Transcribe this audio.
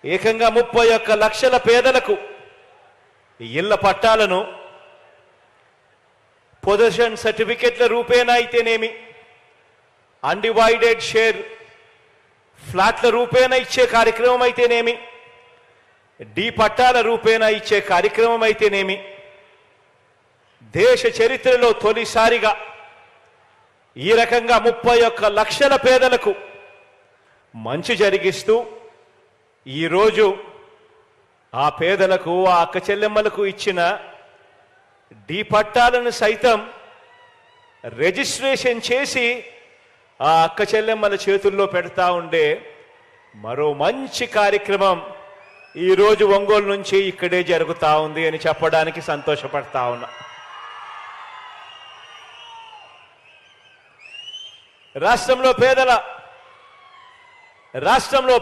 ఏకంగా 31 లక్షల పేదలకు ఇళ్ల పట్టాలను పొజిషన్ సర్టిఫికెట్ల రూపేణా అయితేనేమి, అన్డివైడెడ్ షేర్ ఫ్లాట్ల రూపేణా ఇచ్చే కార్యక్రమం అయితేనేమి, డి పట్టాల రూపేణా ఇచ్చే కార్యక్రమం అయితేనేమి, దేశ చరిత్రలో తొలిసారిగా ఈ రకంగా 31 లక్షల పేదలకు మంచి జరిగిస్తూ ఈరోజు ఆ పేదలకు, ఆ అక్క చెల్లెమ్మలకు ఇచ్చిన డి పట్టాలను సైతం రిజిస్ట్రేషన్ చేసి ఆ అక్క చెల్లెమ్మల చేతుల్లో పెడతా ఉండే మరో మంచి కార్యక్రమం ఈరోజు ఒంగోలు నుంచి ఇక్కడే జరుగుతా ఉంది అని చెప్పడానికి సంతోషపడతా ఉన్నా. రాష్ట్రంలో